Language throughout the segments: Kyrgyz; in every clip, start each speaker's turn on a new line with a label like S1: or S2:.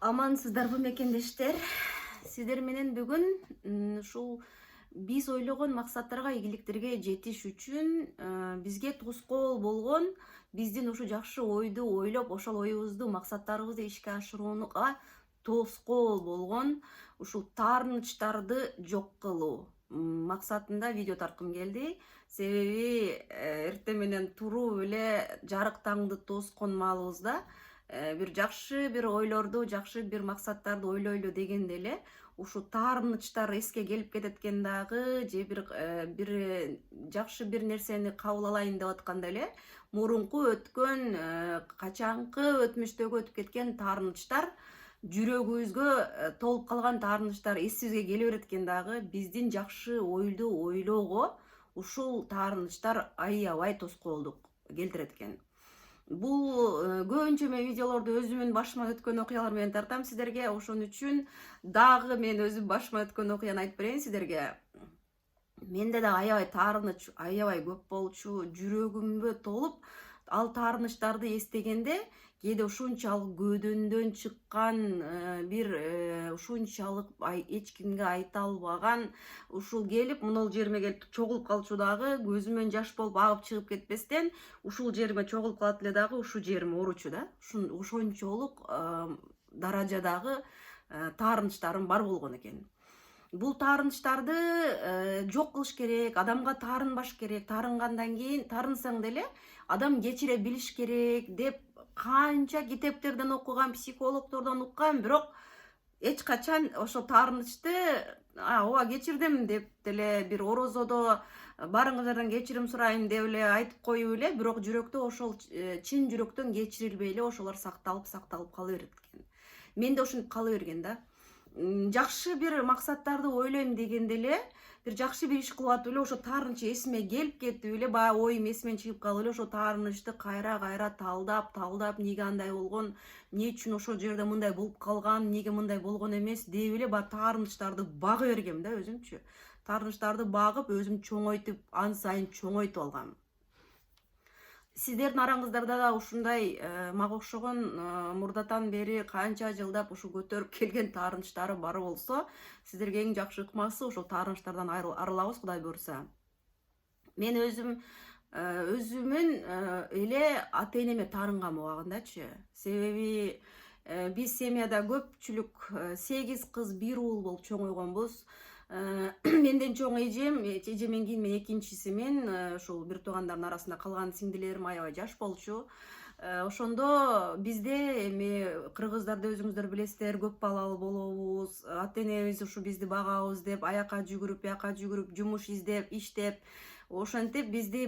S1: Амансыздарбы мекендештер. Сиздер менен бүгүн ушул биз ойлогон максаттарга, ийгиликтерге жетиш үчүн бизге тоскоол болгон, биздин ушу жакшы ойду ойлоп, ошол оюбузду, максаттарыбызды ишке ашырууга тоскоол болгон ушул таарынычтарды жок кылуу максатында видео тарткым келди. Себеби эртең менен туруп эле жарык таңды тоскон маалыбызда бир жакшы бир ойлорду, жакшы бир максаттарды ойлойлу дегенде эле ушу таарынычтар эске келип кетет экен дагы, же бир жакшы бир нерсени кабыл алайын деп атканда эле мурунку өткөн качанкы өтмүштөгү өтүп кеткен таарынычтар, жүрөгүбүзгө толуп калган таарынычтар эсибизге келе берет экен дагы. Биздин жакшы ойду ойлоого ушул таарынычтар аябай тоскоолдук келтирет экен. Бул көбүнчө мен видеолорду өзүмдүн башыман өткөн окуялар менен тартам сиздерге. Ошон үчүн дагы мен өзүм башыман өткөн окуяны айтып берейин сиздерге. Менде дагы аябай таарыныч аябай көп болчу, жүрөгүмбө толуп, ал таарынычтарды эстегенде кээде ушунчалык көөдөмдөн чыккан бир ушунчалык эч кимге айта албаган ушул келип мынол жериме келип чогулуп калчу дагы көзүмөн жаш болуп агып чыгып кетпестен ушул жериме чогулуп калат эле дагы ушу жерим ооручу да. Ошончолук даражадагы таарынычтарым бар болгон экен. Бул таарынычтарды жок кылыш керек, адамга таарынбаш керек. Таарынгандан кийин, таарынсаң деле адам кечире билиш керек деп канча китептерден окуган, психологдордон уккан, бирок эч качан ошол таарынычты ооба кечирдим деп деле бир орозодо баарыңыздардан кечирим сурайм деп эле айтып коюп эле, бирок жүрөктө ошол чын жүрөктөн кечирилбей эле ошолор сакталып кала берет экен. Менде ошентип кала берген да. Жакшы бир максаттарды ойлойм дегенде эле, бир жакшы бир иш кылып атып эле ошо таарыныч эсиме келип кетип эле, баягы оюм эсимен чыгып калып эле ошо таарынычты кайра талдап, эмнеге андай болгон, эмне үчүн ошол жерде мындай болуп калган, эмнеге мындай болгон эмес деп эле баягы таарынычтарды бага бергем да өзүмчү. Таарынычтарды багып, өзүм чоңойтуп, ан сайын чоңойтуп алгам. Сиздердин араңыздарда да ушундай мага окшогон мурдатан бери канча жылдап ушу көтөрүп келген таарынычтары бар болсо, сиздерге эң жакшы ыкмасы ушул таарынычтардан арылабыз, Кудай буйрса. Мен өзүмүн эле ата энеме таарынгам убагындачы. Себеби биз семьяда көпчүлүк 8 кыз, 1 уул болуп чоңойгонбуз. Менден чоң эжемден кийин мен экинчисимен, ушул бир туугандардын арасында калган сиңдилерим аябай жаш болчу. Ошондо бизде эми кыргыздарды өзүңүздөр билесиздер, көп балалуу болобуз. Ата энебиз ушу бизди багабыз деп аяка жүгүрүп, бияка жүгүрүп, жумуш издеп, иштеп, ошентип бизди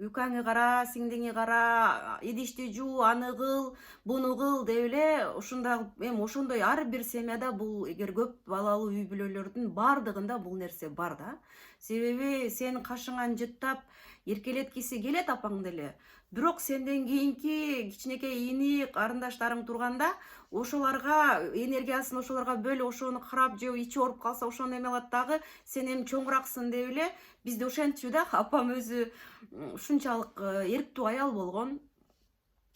S1: үкаңы кара, сиңдиңи кара, идишти жуу, аны кыл, буну кыл деп эле эми ошондой ар бир семьяда бул эгер көп балалуу үй бүлөлөрдүн бардыгында бул нерсе бар да. Себеби сен кашыңан жыттап эркелеткиси келет апаң деле. Бирок сенден кийинки кичинекей ини, карындаштарың турганда ошолорго энергиясын ошолорго бөлүп, ошону карап же ичи ооруп калса ошону эме кылат дагы, сен эми чоңураксың деп эле бизде ошентчү да. Апам өзү ушунчалык эрктүү аял болгон.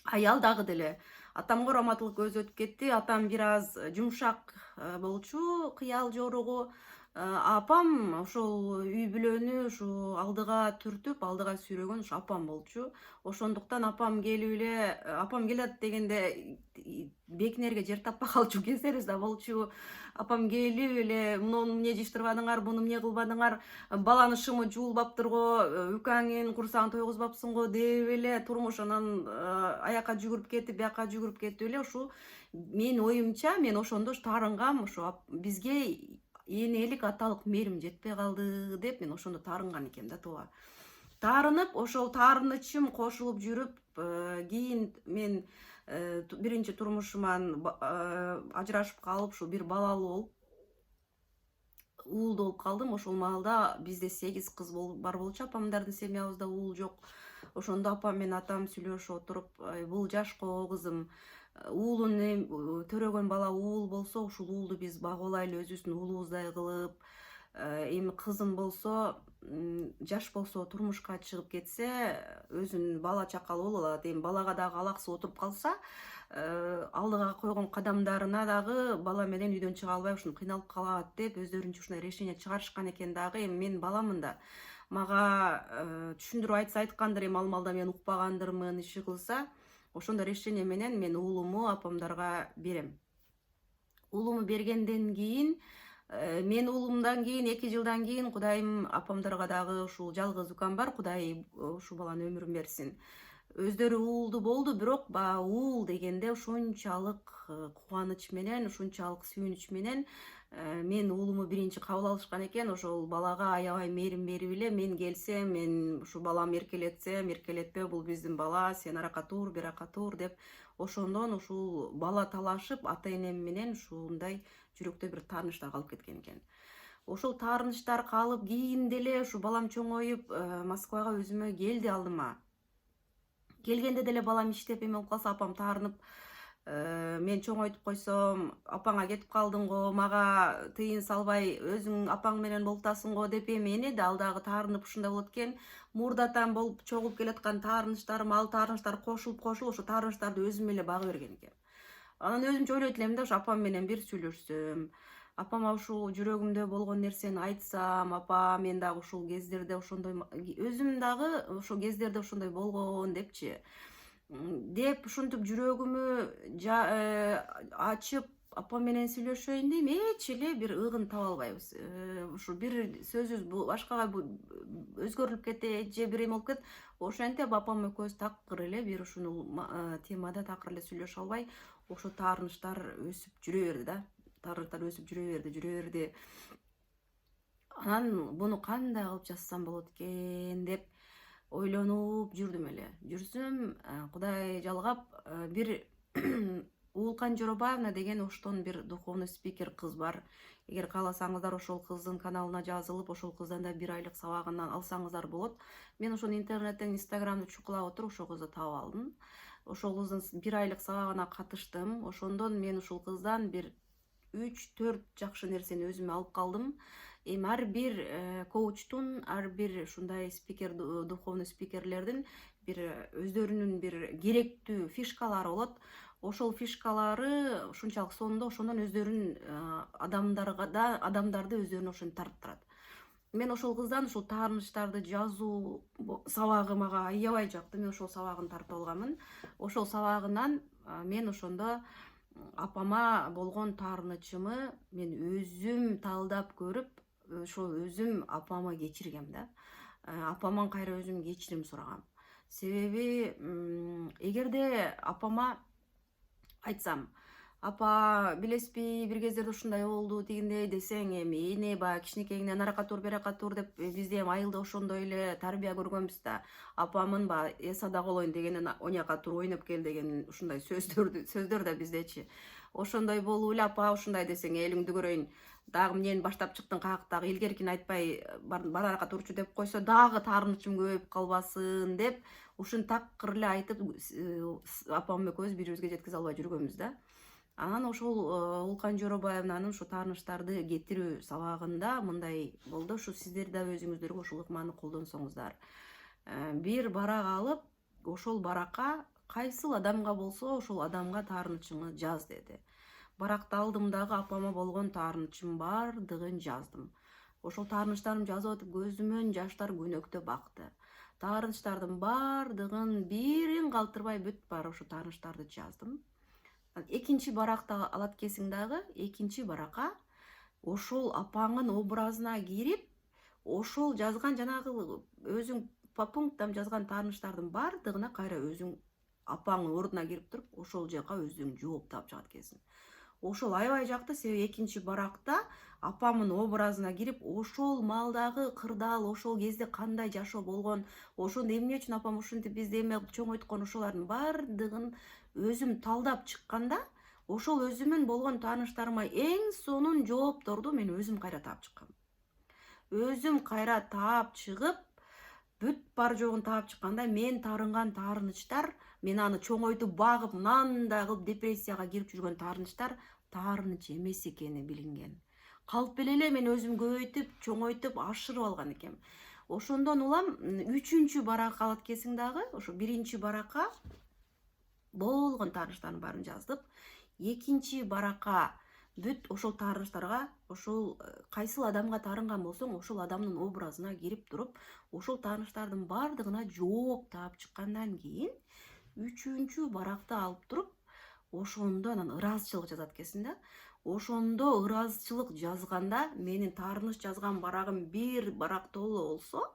S1: Аял дагы деле. Атамга раматылык өзү өтүп кетти. Атам бир аз жумшак болчу, кыял жоругу. Апам ошол үй бүлөнү ушу алдыга түртүп, алдыга сүйрөгөн ушу апам болчу. Ошондуктан апам келип эле, апам келат дегенде бекинерге жер таппай калчу кездерибиз да болчу. Апам келип эле муну эмне жыштырбадыңар, буну эмне кылбадыңар, баланы шымы жуулбаптыр го, үкаңын курсагын тойгузбапсың го деп эле турмуш анан аяка жүгүрүп кетип, бияка жүгүрүп кетип эле ушу менин оюмча мен ошондо таарынгам, ошо бизге энелик аталык мээрим жетпей калды деп мен ошондо таарынган экенмин да тууба. Таарынып, ошол таарынычым кошулуп жүрүп, кийин мен биринчи турмушуман ажырашып калып, ушул бир балалуу болуп, уулду болуп калдым. Ошол маалда бизде 8 кыз бар болчу, апамдардын семьябызда уул жок. Ошондо апам менен атам сүйлөшүп отуруп, бул жашко кызым, уулун төрөгөн бала уул болсо, ушул уулду биз багып алайлы, өзүбүздүн уулубуздай кылып. Эми кызым болсо, жаш болсо, турмушка чыгып кетсе, өзүнүн бала чакалы болуп алат. Эми балага дагы алаксып отуруп калса, алдыга койгон кадамдарына дагы бала менен үйдөн чыга албай ушинтип кыйналып калат деп өздөрүнчө ушундай решение чыгарышкан экен дагы. Эми мен баламын да. Мага түшүндүрүп айтса айткандыр, эми ал маалда мен укпагандырмын, иши кылса, ошондо решение менен мен уулуму апамдарга берем. Уулуму бергенден кийин мен уулумдан кийин 2 жылдан кийин Кудайым апамдарга дагы ушул жалгыз укам бар, Кудай ушул баланын өмүрүн берсин. Өздөрү уулду болду, бирок баягы уул дегенде ушунчалык кубаныч менен, ушунчалык сүйүнүч менен мен уулуму биринчи кабыл алышкан экен. Ошол балага аябай мээрим берип эле, мен келсем, мен ушу балам эркелетсем, эркелетпе, бул биздин бала, сен аракка тур, беракка тур деп, ошондон ушул бала талашып, ата энем менен ушундай жүрөктө бир таарынычтар калып кеткен экен. Ошол таарынычтар калып кийинде эле ушу балам чоңоюп, Москвага өзүмө келди алдыма. Келгенде деле балам иштеп эме болуп калса, апам таарынып, мен чоңойтуп койсом, апаңа кетип калдың го, мага тыйын салбай өзүң апаң менен болтасың го деп эмени да, ал дагы таарынып ушундай болот экен. Мурдатан болуп чогулуп келаткан таарынычтарым, ал таарынычтар кошулуп ошо таарынычтарды өзүм эле багы берген экен. Анан өзүмчө ойлойт элем да, ушу апам менен бир сүйлөшсөм, апама ушул жүрөгүмдө болгон нерсени айтсам, апа мен дагы ушул кездерде ошондой, өзүм дагы ошол кездерде ошондой болгон депчи. Деп ушинтип жүрөгүмү ачып апам менен сүйлөшөйүн дейм, эч эле бир ыгын таба албайбыз. Ушу бир сөзүбүз башкага өзгөрүлүп кетет же бир эме болуп кетет. Ошентип апам экөөбүз такыр эле бир ушул темада такыр эле сүйлөшө албай, ошо таарынычтар өсүп жүрө берди да. Таарынычтар өсүп жүрө берди. Анан буну кандай кылып жазсам болот экен деп ойлонуп жүрдүм эле. Жүрсөм, Кудай жалгап, бир Уулкан Жоробаевна деген Оштон бир духовный спикер кыз бар. Эгер кааласаңыздар, ошол кыздын каналына жазылып, ошол кыздан да 1 айлык сабагынан алсаңыздар болот. Мен ошону интернеттен, инстаграмды чукулап отуруп ошол кызды таап алдым. Ошол кыздын 1 айлык сабагына катыштым. Ошондон мен ушул кыздан бир 3-4 жакшы нерсени өзүмө алып калдым. Эми ар бир коучтун, ар бир ушундай спикер, духовный спикерлердин бир өздөрүнүн бир керектүү фишкалары болот. Ошол фишкалары ушунчалык сонун, ошондон өздөрүнүн адамдарды өздөрүнө ошентип тарттырат. Мен ошол кыздан ушул таарынычтарды жазуу сабагы мага аябай жакты. Мен ошол сабагын тартып алганмын. Ошол сабагынан мен ошондо апама болгон таарынычымы мен өзүм талдап көрүп, ошол өзүм апама кечиргем да. Апаман кайра өзүм кечирим сурагам. Себеби эгерде апама айтсам, апа билесизби, бир кездерде ушундай болду дегендей десең, эми эне баягы кичинекейиңден аракка тур, беракка тур деп бизде эми айылда ошондой эле тарбия көргөнбүз да. Апамын баягы эсада колоюн дегенен оняка тур, ойноп кел деген ушундай сөздөр да биздечи. Ошондой болуп эле апа ушундай десең, элиңди көрөйүн, дагы эмнени баштап чыктың, каяктагы илгеркини айтпай бараракка турчу деп койсо, дагы таарынычым көбөйүп калбасын деп ушун такыр эле айтып, апам экөөбүз бири бирибизге жеткизе албай жүргөнбүз да. Анан ошол Уулкан Жоробаевнанын ушу таарынычтарды кетирүү сабагында мындай болду. Ушу сиздер да өзүңүздөргө ушул ыкманы колдонсоңуздар. Бир барак алып, ошол баракка кайсыл адамга болсо ошол адамга таарынычыңы жаз деди. Баракты алдым дагы апама болгон таарынычым бардыгын жаздым. Ошол таарынычтарым жазып атып көзүмөн жаштар көнөктөп акты. Таарынычтардын бардыгын бирин калтырбай бүт бар ошо таарынычтарды жаздым. Экинчи баракты алат кесиң дагы, экинчи баракка ошол апаңын образына кирип, ошол жазган жанагы өзүң по пунктам жазган таарынычтардын бардыгына кайра өзүң апаңын ордуна кирип туруп, ошол жака өзүң жооп таап чыгат экенсиң. Ошол аябай жакты, себеби экинчи баракта апамын образына кирип, ошол маалдагы кырдаал, ошол кезде кандай жашоо болгон, ошондо эмне үчүн апам ушинтип бизди эме чоңойткон, ошолардын бардыгын өзүм талдап чыкканда, ошол өзүмүн болгон таарынычтарыма эң сонун жоопторду мен өзүм кайра таап чыккам. Өзүм кайра таап чыгып, бүт бар жогун таап чыкканда, мен таарынган таарынычтар, мен аны чоңойтуп багып, мынандай кылып депрессияга кирип жүргөн таарынычтар таарыныч эмес экени билинген. Калп эле мен өзүм көбөйтүп, чоңойтуп, ашырып алган экенмин. Ошондон улам 3-барак алат кесиң дагы, ошо 1-баракка болгон тааныштардын баарын жаздык. Экинчи баракка бүт ошол таарынычтарга, ошол кайсыл адамга таарынган болсоң, ошол адамдын образына кирип туруп, ошол тааныштардын баардыгына жооп таап чыккандан кийин, үчүнчү баракты алып туруп, ошондо анан ыраазычылык жазат экенсиң да. Ошондо ыраазычылык жазганда, менин таарыныч жазган барагым бир барак толо болсо,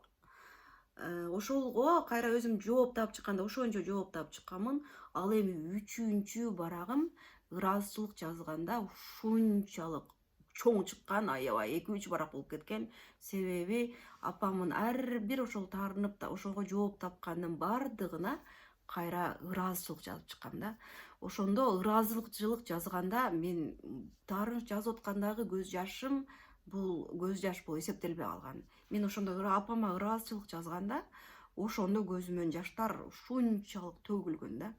S1: ошолго кайра өзүм жооп таап чыкканда ошончо жооп таап чыкканмын. Ал эми үчүнчү барагым ыраазычылык жазганда ушунчалык чоң чыккан, аябай 2-3 барак болуп кеткен. Себеби апамдын ар бир ошол таарынып да ошого жооп тапкандын баардыгына кайра ыраазычылык жазып чыккам да. Ошондо ыраазычылык жазганда мен таарыныч жазып аткандагы көз жашым бул көз жаш болуп эсептелбей калган. Мен ошондо апама ыраазычылык жазганда, ошондо көзүмөн жаштар ушунчалык төгүлгөн да.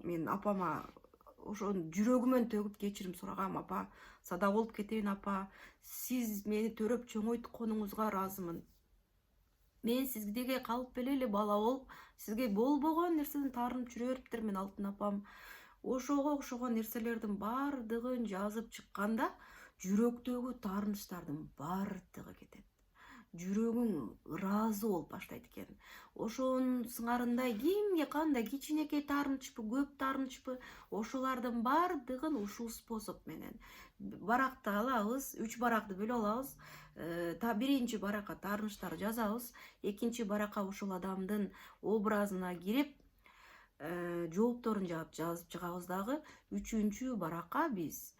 S1: Мен апама ошону жүрөгүмөн төгүп кечирим сурагам. Апа, сада болуп кетейин апа. Сиз мени төрөп чоңойтконуңузга ыраазымын. Мен сизге калып эле бала болуп, сизге болбогон нерседен таарынып жүрө бериптермин алтын апам. Ошого окшогон нерселердин баардыгын жазып чыкканда, жүрөктөгү таарынычтардын баардыгы кетет. Жүрөгүң ыраазы болуп баштайт экен. Ошонун сыңарындай кимге кандай кичинекей таарынычпы, көп таарынычпы, ошолардын баардыгын ушул способ менен баракты алабыз, 3 баракты бөлүп алабыз. Биринчи баракка таарынычтарды жазабыз, экинчи баракка ошол адамдын образына кирип, жоопторун жазып чыгабыз дагы. Үчүнчү баракка биз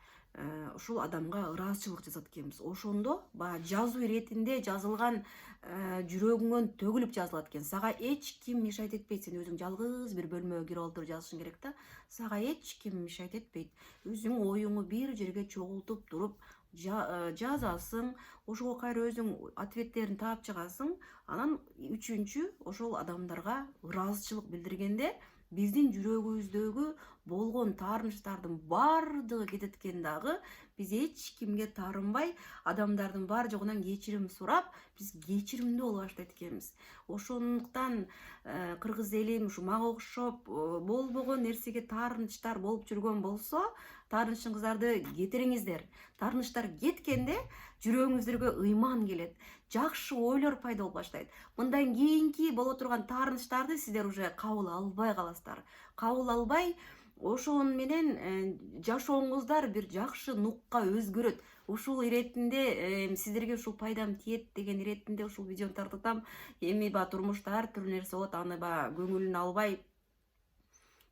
S1: ушул адамга ыраазычылык жазат экенбиз. Ошондо баягы жазуу иретинде жазылган жүрөгүңөн төгүлүп жазылат экен. Сага эч ким мешайт этпейт. Сен өзүң жалгыз бир бөлмөгө кирип олтуруп жазышың керек да. Сага эч ким мешайт этпейт. Өзүң оюңу бир жерге чогултуп туруп жазасың. Ошого кайра өзүң ответтерин таап чыгасың. Анан үчүнчү ошол адамдарга ыраазычылык билдиргенде биздин жүрөгүбүздөгү болгон таарынычтардын баардыгы кетет экен дагы. Биз эч кимге таарынбай, адамдардын бар жогунан кечирим сурап, биз кечиримдүү боло баштайт экенбиз. Ошондуктан кыргыз элим ушу мага окшоп болбогон нерсеге таарынычтар болуп жүргөн болсо, таарынычыңыздарды кетириңиздер. Таарынычтар кеткенде жүрөгүңүздөргө ыйман келет. Жакшы ойлор пайда болуп баштайт. Мындан кийинки боло турган таарынычтарды сиздер уже кабыл албай каласыздар. Кабыл албай, ошон менен жашооңуздар бир жакшы нукка өзгөрөт. Ушул иретинде сиздерге ушул пайдам тиет деген иретинде ушул видеону тартатам. Эми турмушта ар түрдүү нерсе болот, аны көңүлүнө албай,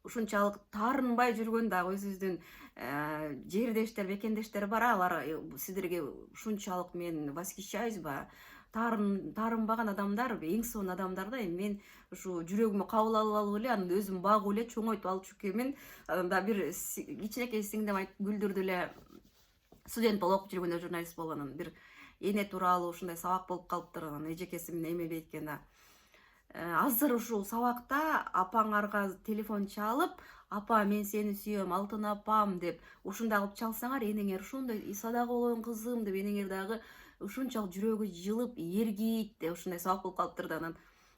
S1: ушунчалык таарынбай жүргөн дагы өзүбүздүн жердештер, бекендештер бар. Алар сиздерге ушунчалык мен восхищаюсь таарынбаган адамдар, эң сонун адамдар да. Эми мен ушу жүрөгүмө кабыл алып эле, аны өзүм багып эле чоңойтуп алчу экенмин. Анда бир кичинекей сиңдим айтып күлдүрдү эле. Студент болуп окуп жүргөндө журналист болгонун бир эне тууралуу ушундай сабак болуп калыптыр. Анан эжекеси эмебей экен да. Азыр ушул сабакта апаңарга телефон чалып, апа мен сени сүйөм, алтын апам деп ушундай кылып чалсаңар, энеңер ошондой садак болоюн кызым деп энеңер дагы ушунчалык жүрөгү жылып эргийт деп ушундай сабак болуп калыптыр да. Анан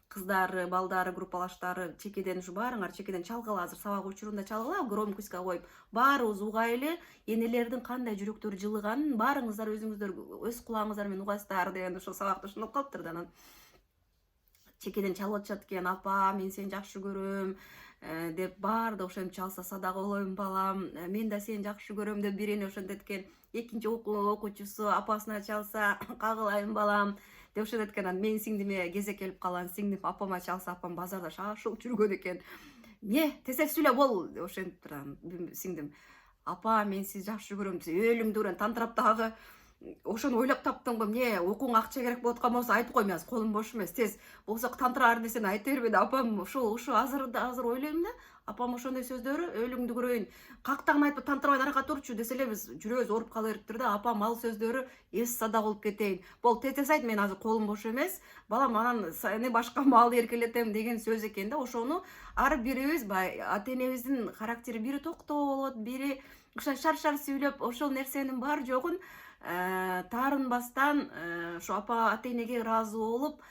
S1: кыздары, балдары, группалаштары чекеден ушу баарыңар чекеден чалгыла, азыр сабак учурунда чалгыла, громкостька коюп, баарыбыз угайлы, энелердин кандай жүрөктөрү жылыганын баарыңыздар өзүңүздөр өз кулагыңыздар менен угасыздар деген ошол сабакта ушундай болуп калыптыр да. Анан чекеден чалып атышат экен, апа мен сени жакшы көрөм деп баардыгы ошентип чалса садак болоюн балам, мен да сени жакшы көрөм деп бир эне ошентет экен. Экинчи окуучусу апасына чалса кагылайын балам деп ошентет экен. Анан менин сиңдиме кезек келип калган. Сиңдим апама чалса, апам базарда шашылып жүргөн экен. Тезек сүйлө бол деп ошентиптир. Анан сиңдим апа мен сизди жакшы көрөм десе, өлүңдү уран тантырап дагы ошону ойлоп таптым го. Окууңа акча керек болуп аткан болсо айтып кой, мен азыр колум бош эмес. Тез болсо тантыраар нерсени айта бербе деп апам ушу азыр ойлойм да. Апам ошондой сөздөрү, өлүңдү көрөйүн, кактагын айтып тантырабай аракка турчу десе эле биз жүрөбүз ооруп кала бериптир да. Апам ал сөздөрү эс садак болуп кетейин. Бол тез айт, мен азыр колум бош эмес. Балам, анан сени башка маал эркелетем деген сөз экен да. Ошону ар бирибиз ата энебиздин характери бири токтоо болот, бири шар сүйлөп, ошол нерсенин бар жогун таарынбастан, ошо ата энеге ыраазы болуп,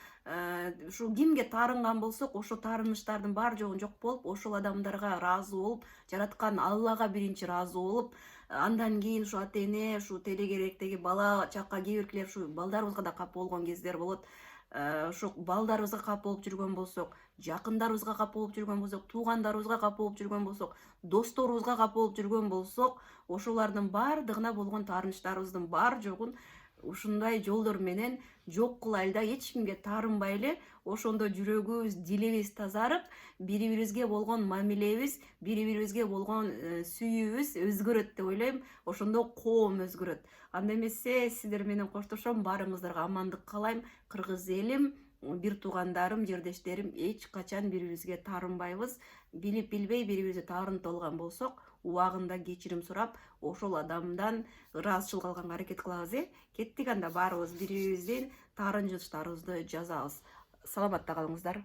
S1: ушу кимге таарынган болсок ошо таарыныштардын бар жогун жок болуп ошол адамдарга ыраазы болуп жараткан Аллага биринчи ыраазы болуп андан кийин ушу ата эне ушу телегеректеги бала чака кээ биркилер ушу балдарыбызга да капа болгон кездер болот. Ошо балдарыбызга капа болуп жүргөн болсок, жакындарыбызга капа болуп жүргөн болсок, туугандарыбызга капа болуп жүргөн болсок, досторубузга капа болуп жүргөн болсок, ошолордун баардыгына болгон таарынычтарыбыздын бар жогун ушундай жолдор менен жок кылайлы да, эч кимге таарынбай эле ошондо жүрөгүбүз, дилибиз тазарып, бири бирибизге болгон мамилебиз, бири бирибизге болгон сүйүүбүз өзгөрөт деп ойлойм. Ошондо коом өзгөрөт. Анда эмесе сиздер менен коштошом, баарыңыздарга амандык каалайм. Кыргыз элим, бир туугандарым, жердештерим, эч качан бири бирибизге таарынбайбыз. Билип билбей бири бирибизге таарынып алган болсок, убагында кечирим сурап, ошол адамдан ыраазычылык алганга аракет кылабыз. Кеттик анда баарыбыз бири бирибиздин таарынчылыктарыбызды жазабыз. Саламатта калыңыздар.